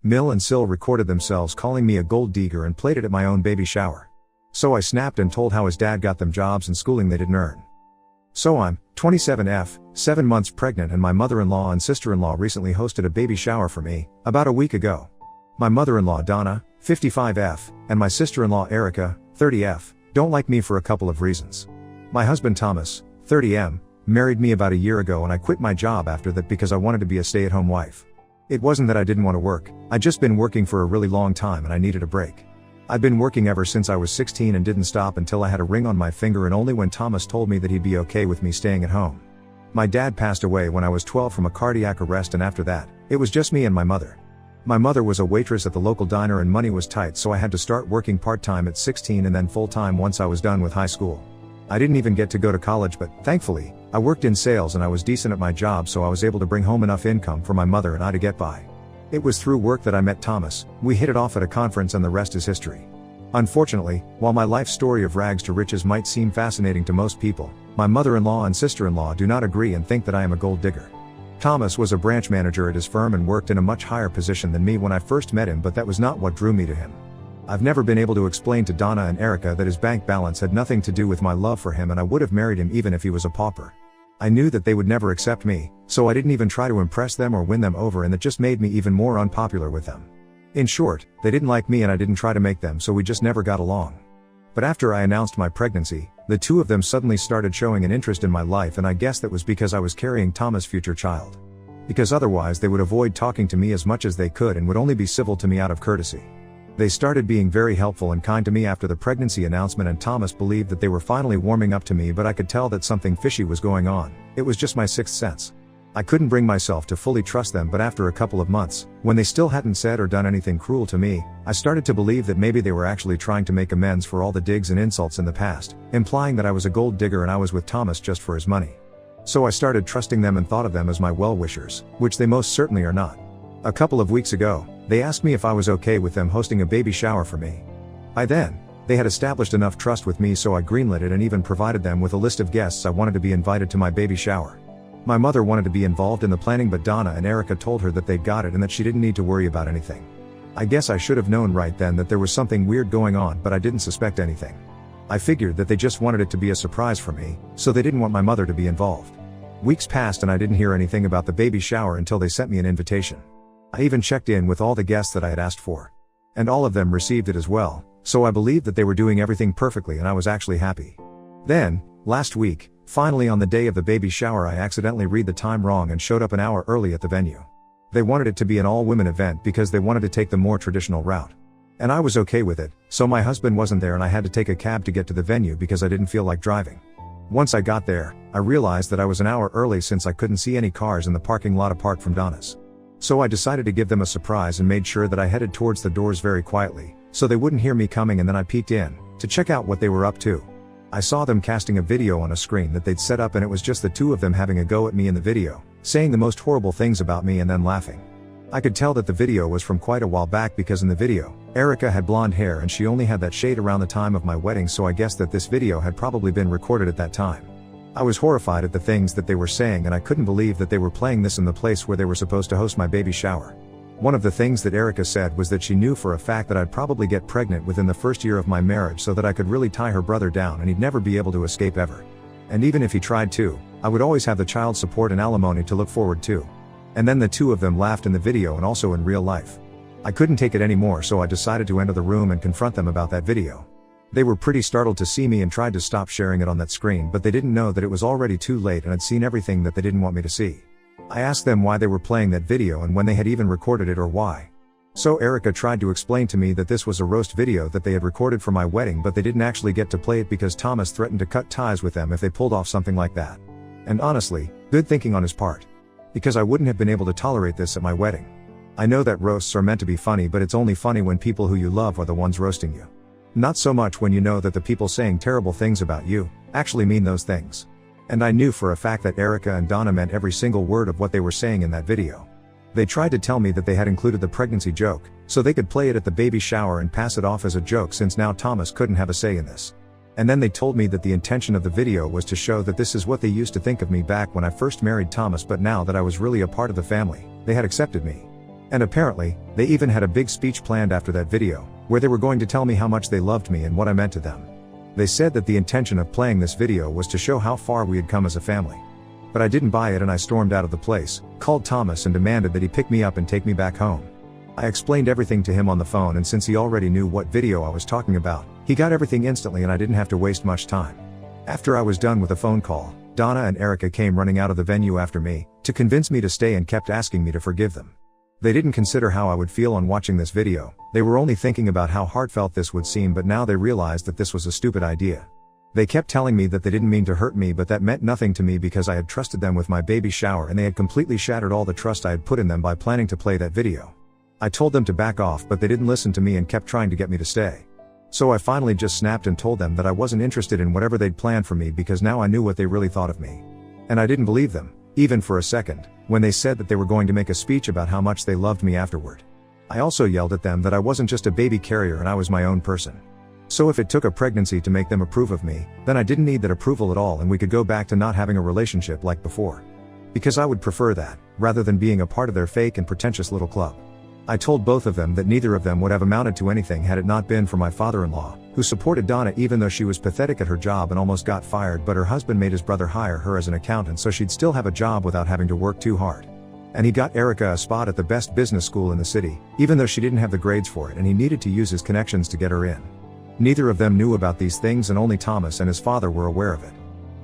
Mill and SIL recorded themselves calling me a gold digger and played it at my own baby shower. So I snapped and told how his dad got them jobs and schooling they didn't earn. So I'm 27F, 7 months pregnant, and my mother-in-law and sister-in-law recently hosted a baby shower for me, about a week ago. My mother-in-law Donna, 55F, and my sister-in-law Erica, 30F, don't like me for a couple of reasons. My husband Thomas, 30M, married me about a year ago, and I quit my job after that because I wanted to be a stay-at-home wife. It wasn't that I didn't want to work, I'd just been working for a really long time and I needed a break. I'd been working ever since I was 16 and didn't stop until I had a ring on my finger, and only when Thomas told me that he'd be okay with me staying at home. My dad passed away when I was 12 from a cardiac arrest, and after that, it was just me and my mother. My mother was a waitress at the local diner and money was tight, so I had to start working part-time at 16 and then full-time once I was done with high school. I didn't even get to go to college, but thankfully, I worked in sales and I was decent at my job, so I was able to bring home enough income for my mother and I to get by. It was through work that I met Thomas. We hit it off at a conference and the rest is history. Unfortunately, while my life story of rags to riches might seem fascinating to most people, my mother-in-law and sister-in-law do not agree and think that I am a gold digger. Thomas was a branch manager at his firm and worked in a much higher position than me when I first met him, but that was not what drew me to him. I've never been able to explain to Donna and Erica that his bank balance had nothing to do with my love for him, and I would have married him even if he was a pauper. I knew that they would never accept me, so I didn't even try to impress them or win them over, and that just made me even more unpopular with them. In short, they didn't like me and I didn't try to make them, so we just never got along. But after I announced my pregnancy, the two of them suddenly started showing an interest in my life, and I guess that was because I was carrying Thomas' future child. Because otherwise they would avoid talking to me as much as they could and would only be civil to me out of courtesy. They started being very helpful and kind to me after the pregnancy announcement, and Thomas believed that they were finally warming up to me, but I could tell that something fishy was going on. It was just my sixth sense. I couldn't bring myself to fully trust them, but after a couple of months, when they still hadn't said or done anything cruel to me, I started to believe that maybe they were actually trying to make amends for all the digs and insults in the past, implying that I was a gold digger and I was with Thomas just for his money. So I started trusting them and thought of them as my well-wishers, which they most certainly are not. A couple of weeks ago, they asked me if I was okay with them hosting a baby shower for me. By then, they had established enough trust with me, so I greenlit it and even provided them with a list of guests I wanted to be invited to my baby shower. My mother wanted to be involved in the planning, but Donna and Erica told her that they'd got it and that she didn't need to worry about anything. I guess I should have known right then that there was something weird going on, but I didn't suspect anything. I figured that they just wanted it to be a surprise for me, so they didn't want my mother to be involved. Weeks passed and I didn't hear anything about the baby shower until they sent me an invitation. I even checked in with all the guests that I had asked for. And all of them received it as well, so I believed that they were doing everything perfectly and I was actually happy. Then, last week, finally on the day of the baby shower, I accidentally read the time wrong and showed up an hour early at the venue. They wanted it to be an all-women event because they wanted to take the more traditional route. And I was okay with it, so my husband wasn't there and I had to take a cab to get to the venue because I didn't feel like driving. Once I got there, I realized that I was an hour early since I couldn't see any cars in the parking lot apart from Donna's. So I decided to give them a surprise and made sure that I headed towards the doors very quietly, so they wouldn't hear me coming, and then I peeked in, to check out what they were up to. I saw them casting a video on a screen that they'd set up, and it was just the two of them having a go at me in the video, saying the most horrible things about me and then laughing. I could tell that the video was from quite a while back because in the video, Erica had blonde hair and she only had that shade around the time of my wedding, so I guess that this video had probably been recorded at that time. I was horrified at the things that they were saying, and I couldn't believe that they were playing this in the place where they were supposed to host my baby shower. One of the things that Erica said was that she knew for a fact that I'd probably get pregnant within the first year of my marriage, so that I could really tie her brother down and he'd never be able to escape ever. And even if he tried to, I would always have the child support and alimony to look forward to. And then the two of them laughed in the video and also in real life. I couldn't take it anymore, so I decided to enter the room and confront them about that video. They were pretty startled to see me and tried to stop sharing it on that screen, but they didn't know that it was already too late and I'd seen everything that they didn't want me to see. I asked them why they were playing that video and when they had even recorded it or why. So Erica tried to explain to me that this was a roast video that they had recorded for my wedding, but they didn't actually get to play it because Thomas threatened to cut ties with them if they pulled off something like that. And honestly, good thinking on his part. Because I wouldn't have been able to tolerate this at my wedding. I know that roasts are meant to be funny, but it's only funny when people who you love are the ones roasting you. Not so much when you know that the people saying terrible things about you actually mean those things. And I knew for a fact that Erica and Donna meant every single word of what they were saying in that video. They tried to tell me that they had included the pregnancy joke, so they could play it at the baby shower and pass it off as a joke, since now Thomas couldn't have a say in this. And then they told me that the intention of the video was to show that this is what they used to think of me back when I first married Thomas, but now that I was really a part of the family, they had accepted me. And apparently, they even had a big speech planned after that video, where they were going to tell me how much they loved me and what I meant to them. They said that the intention of playing this video was to show how far we had come as a family. But I didn't buy it and I stormed out of the place, called Thomas and demanded that he pick me up and take me back home. I explained everything to him on the phone, and since he already knew what video I was talking about, he got everything instantly and I didn't have to waste much time. After I was done with the phone call, Donna and Erica came running out of the venue after me, to convince me to stay, and kept asking me to forgive them. They didn't consider how I would feel on watching this video, they were only thinking about how heartfelt this would seem, but now they realized that this was a stupid idea. They kept telling me that they didn't mean to hurt me, but that meant nothing to me because I had trusted them with my baby shower and they had completely shattered all the trust I had put in them by planning to play that video. I told them to back off, but they didn't listen to me and kept trying to get me to stay. So I finally just snapped and told them that I wasn't interested in whatever they'd planned for me, because now I knew what they really thought of me. And I didn't believe them, even for a second, when they said that they were going to make a speech about how much they loved me afterward. I also yelled at them that I wasn't just a baby carrier and I was my own person. So if it took a pregnancy to make them approve of me, then I didn't need that approval at all and we could go back to not having a relationship like before. Because I would prefer that, rather than being a part of their fake and pretentious little club. I told both of them that neither of them would have amounted to anything had it not been for my father-in-law, who supported Donna even though she was pathetic at her job and almost got fired, but her husband made his brother hire her as an accountant so she'd still have a job without having to work too hard. And he got Erica a spot at the best business school in the city, even though she didn't have the grades for it and he needed to use his connections to get her in. Neither of them knew about these things and only Thomas and his father were aware of it.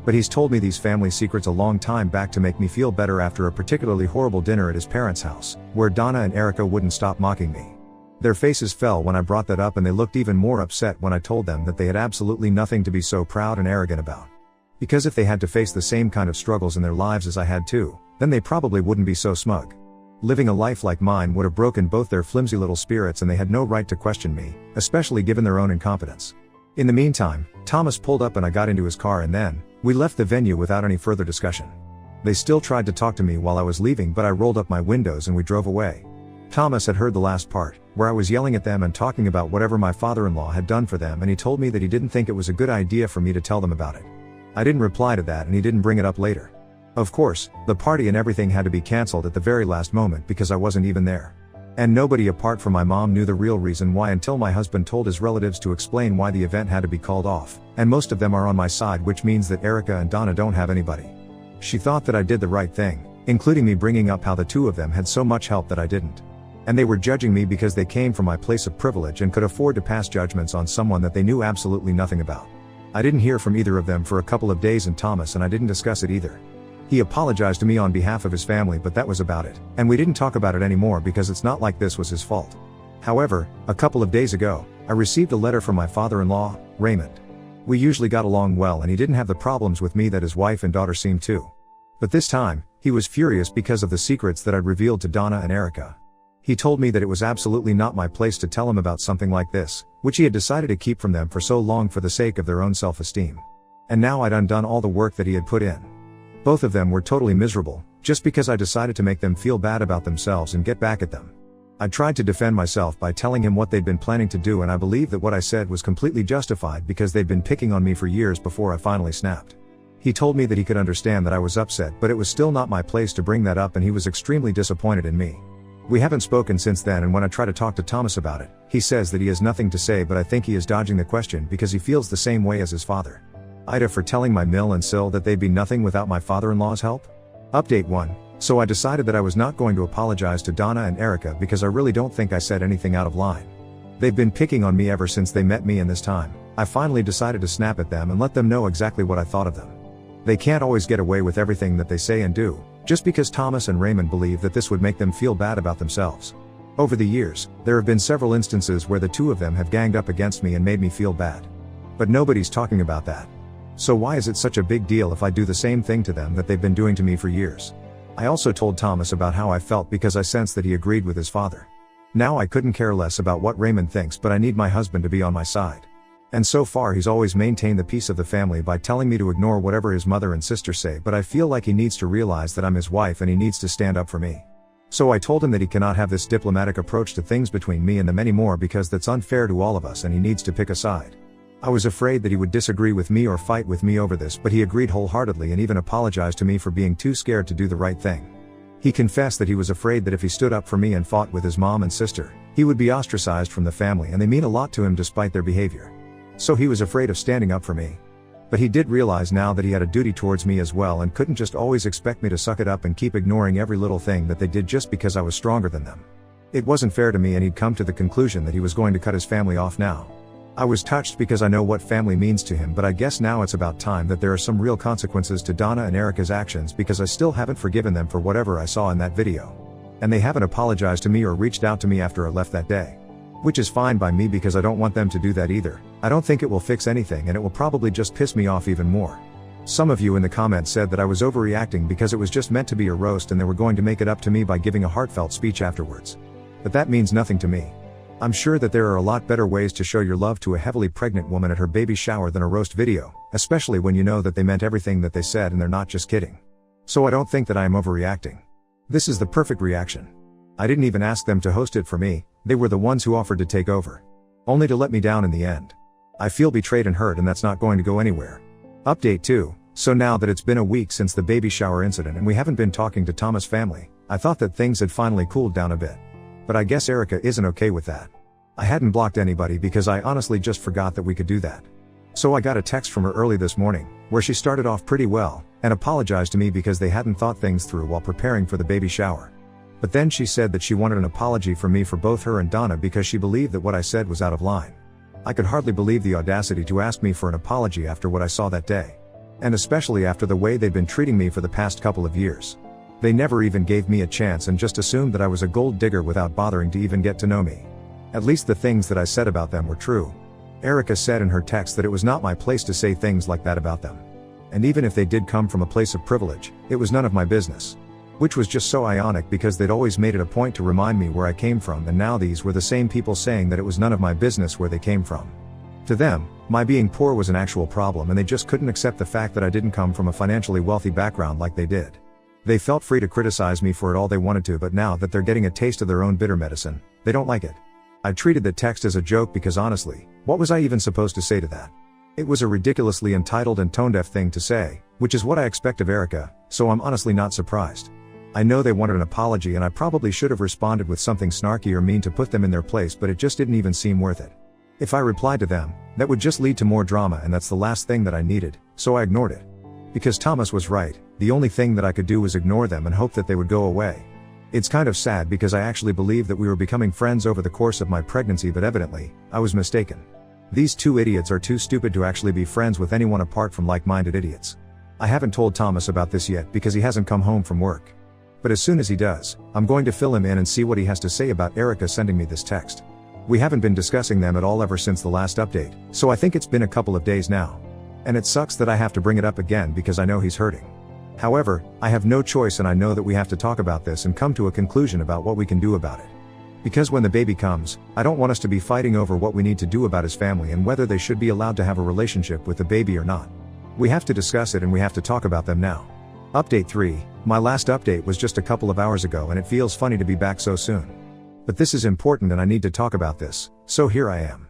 But he's told me these family secrets a long time back to make me feel better after a particularly horrible dinner at his parents' house, where Donna and Erica wouldn't stop mocking me. Their faces fell when I brought that up and they looked even more upset when I told them that they had absolutely nothing to be so proud and arrogant about. Because if they had to face the same kind of struggles in their lives as I had too, then they probably wouldn't be so smug. Living a life like mine would have broken both their flimsy little spirits and they had no right to question me, especially given their own incompetence. In the meantime, Thomas pulled up and I got into his car and then, we left the venue without any further discussion. They still tried to talk to me while I was leaving, but I rolled up my windows and we drove away. Thomas had heard the last part, where I was yelling at them and talking about whatever my father-in-law had done for them, and he told me that he didn't think it was a good idea for me to tell them about it. I didn't reply to that and he didn't bring it up later. Of course, the party and everything had to be cancelled at the very last moment because I wasn't even there. And nobody apart from my mom knew the real reason why until my husband told his relatives to explain why the event had to be called off, and most of them are on my side, which means that Erica and Donna don't have anybody. She thought that I did the right thing, including me bringing up how the two of them had so much help that I didn't. And they were judging me because they came from my place of privilege and could afford to pass judgments on someone that they knew absolutely nothing about. I didn't hear from either of them for a couple of days, and Thomas and I didn't discuss it either. He apologized to me on behalf of his family, but that was about it, and we didn't talk about it anymore because it's not like this was his fault. However, a couple of days ago, I received a letter from my father-in-law, Raymond. We usually got along well and he didn't have the problems with me that his wife and daughter seemed to. But this time, he was furious because of the secrets that I'd revealed to Donna and Erica. He told me that it was absolutely not my place to tell him about something like this, which he had decided to keep from them for so long for the sake of their own self-esteem. And now I'd undone all the work that he had put in. Both of them were totally miserable, just because I decided to make them feel bad about themselves and get back at them. I tried to defend myself by telling him what they'd been planning to do, and I believe that what I said was completely justified because they'd been picking on me for years before I finally snapped. He told me that he could understand that I was upset, but it was still not my place to bring that up, and he was extremely disappointed in me. We haven't spoken since then, and when I try to talk to Thomas about it, he says that he has nothing to say, but I think he is dodging the question because he feels the same way as his father. Ida for telling my mill and SIL that they'd be nothing without my father-in-law's help? Update 1. So I decided that I was not going to apologize to Donna and Erica because I really don't think I said anything out of line. They've been picking on me ever since they met me, and this time, I finally decided to snap at them and let them know exactly what I thought of them. They can't always get away with everything that they say and do, just because Thomas and Raymond believe that this would make them feel bad about themselves. Over the years, there have been several instances where the two of them have ganged up against me and made me feel bad. But nobody's talking about that. So why is it such a big deal if I do the same thing to them that they've been doing to me for years? I also told Thomas about how I felt because I sensed that he agreed with his father. Now I couldn't care less about what Raymond thinks, but I need my husband to be on my side. And so far he's always maintained the peace of the family by telling me to ignore whatever his mother and sister say, but I feel like he needs to realize that I'm his wife and he needs to stand up for me. So I told him that he cannot have this diplomatic approach to things between me and them anymore because that's unfair to all of us and he needs to pick a side. I was afraid that he would disagree with me or fight with me over this, but he agreed wholeheartedly and even apologized to me for being too scared to do the right thing. He confessed that he was afraid that if he stood up for me and fought with his mom and sister, he would be ostracized from the family, and they mean a lot to him despite their behavior. So he was afraid of standing up for me. But he did realize now that he had a duty towards me as well and couldn't just always expect me to suck it up and keep ignoring every little thing that they did just because I was stronger than them. It wasn't fair to me, and he'd come to the conclusion that he was going to cut his family off now. I was touched because I know what family means to him, but I guess now it's about time that there are some real consequences to Donna and Erica's actions, because I still haven't forgiven them for whatever I saw in that video. And they haven't apologized to me or reached out to me after I left that day. Which is fine by me, because I don't want them to do that either. I don't think it will fix anything, and it will probably just piss me off even more. Some of you in the comments said that I was overreacting because it was just meant to be a roast and they were going to make it up to me by giving a heartfelt speech afterwards. But that means nothing to me. I'm sure that there are a lot better ways to show your love to a heavily pregnant woman at her baby shower than a roast video, especially when you know that they meant everything that they said and they're not just kidding. So I don't think that I am overreacting. This is the perfect reaction. I didn't even ask them to host it for me, they were the ones who offered to take over. Only to let me down in the end. I feel betrayed and hurt, and that's not going to go anywhere. Update 2. So now that it's been a week since the baby shower incident and we haven't been talking to Thomas' family, I thought that things had finally cooled down a bit. But I guess Erica isn't okay with that. I hadn't blocked anybody because I honestly just forgot that we could do that. So I got a text from her early this morning, where she started off pretty well, and apologized to me because they hadn't thought things through while preparing for the baby shower. But then she said that she wanted an apology from me for both her and Donna because she believed that what I said was out of line. I could hardly believe the audacity to ask me for an apology after what I saw that day. And especially after the way they'd been treating me for the past couple of years. They never even gave me a chance and just assumed that I was a gold digger without bothering to even get to know me. At least the things that I said about them were true. Erica said in her text that it was not my place to say things like that about them. And even if they did come from a place of privilege, it was none of my business. Which was just so ironic because they'd always made it a point to remind me where I came from, and now these were the same people saying that it was none of my business where they came from. To them, my being poor was an actual problem, and they just couldn't accept the fact that I didn't come from a financially wealthy background like they did. They felt free to criticize me for it all they wanted to, but now that they're getting a taste of their own bitter medicine, they don't like it. I treated the text as a joke because honestly, what was I even supposed to say to that? It was a ridiculously entitled and tone-deaf thing to say, which is what I expect of Erica, so I'm honestly not surprised. I know they wanted an apology, and I probably should have responded with something snarky or mean to put them in their place, but it just didn't even seem worth it. If I replied to them, that would just lead to more drama, and that's the last thing that I needed, so I ignored it. Because Thomas was right, the only thing that I could do was ignore them and hope that they would go away. It's kind of sad because I actually believed that we were becoming friends over the course of my pregnancy, but evidently, I was mistaken. These two idiots are too stupid to actually be friends with anyone apart from like-minded idiots. I haven't told Thomas about this yet because he hasn't come home from work. But as soon as he does, I'm going to fill him in and see what he has to say about Erica sending me this text. We haven't been discussing them at all ever since the last update, so I think it's been a couple of days now. And it sucks that I have to bring it up again because I know he's hurting. However, I have no choice, and I know that we have to talk about this and come to a conclusion about what we can do about it. Because when the baby comes, I don't want us to be fighting over what we need to do about his family and whether they should be allowed to have a relationship with the baby or not. We have to discuss it, and we have to talk about them now. Update 3, my last update was just a couple of hours ago, and it feels funny to be back so soon. But this is important and I need to talk about this, so here I am.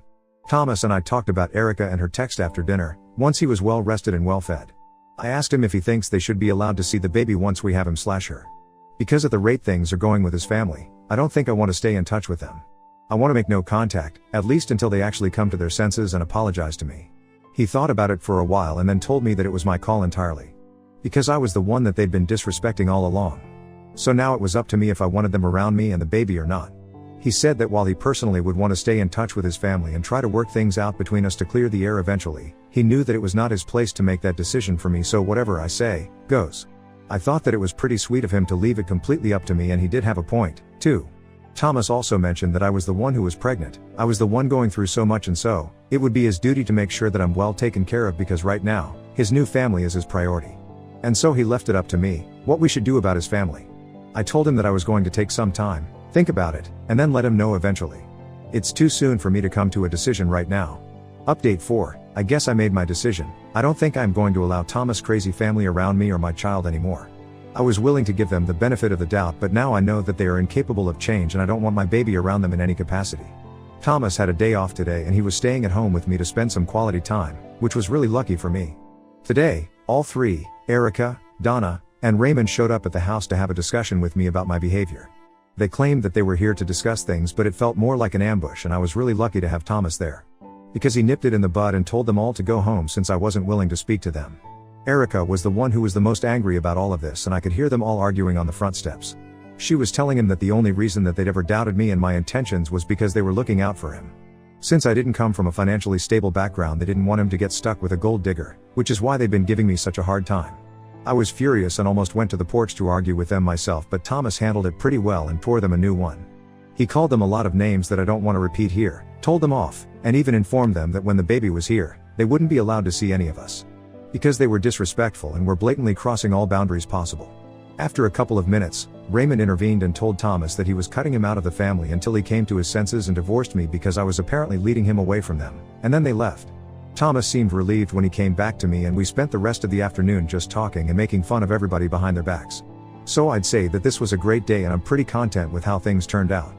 Thomas and I talked about Erica and her text after dinner, once he was well rested and well fed. I asked him if he thinks they should be allowed to see the baby once we have him / her. Because at the rate things are going with his family, I don't think I want to stay in touch with them. I want to make no contact, at least until they actually come to their senses and apologize to me. He thought about it for a while and then told me that it was my call entirely. Because I was the one that they'd been disrespecting all along. So now it was up to me if I wanted them around me and the baby or not. He said that while he personally would want to stay in touch with his family and try to work things out between us to clear the air eventually, he knew that it was not his place to make that decision for me, so whatever I say, goes. I thought that it was pretty sweet of him to leave it completely up to me, and he did have a point, too. Thomas also mentioned that I was the one who was pregnant, I was the one going through so much, and so, it would be his duty to make sure that I'm well taken care of because right now, his new family is his priority. And so he left it up to me, what we should do about his family. I told him that I was going to take some time, think about it, and then let him know eventually. It's too soon for me to come to a decision right now. Update 4, I guess I made my decision. I don't think I'm going to allow Thomas' crazy family around me or my child anymore. I was willing to give them the benefit of the doubt, but now I know that they are incapable of change and I don't want my baby around them in any capacity. Thomas had a day off today and he was staying at home with me to spend some quality time, which was really lucky for me. Today, all three, Erica, Donna, and Raymond showed up at the house to have a discussion with me about my behavior. They claimed that they were here to discuss things, but it felt more like an ambush, and I was really lucky to have Thomas there. Because he nipped it in the bud and told them all to go home since I wasn't willing to speak to them. Erica was the one who was the most angry about all of this, and I could hear them all arguing on the front steps. She was telling him that the only reason that they'd ever doubted me and my intentions was because they were looking out for him. Since I didn't come from a financially stable background, they didn't want him to get stuck with a gold digger, which is why they'd been giving me such a hard time. I was furious and almost went to the porch to argue with them myself, but Thomas handled it pretty well and tore them a new one. He called them a lot of names that I don't want to repeat here, told them off, and even informed them that when the baby was here, they wouldn't be allowed to see any of us. Because they were disrespectful and were blatantly crossing all boundaries possible. After a couple of minutes, Raymond intervened and told Thomas that he was cutting him out of the family until he came to his senses and divorced me because I was apparently leading him away from them, and then they left. Thomas seemed relieved when he came back to me, and we spent the rest of the afternoon just talking and making fun of everybody behind their backs. So I'd say that this was a great day, and I'm pretty content with how things turned out.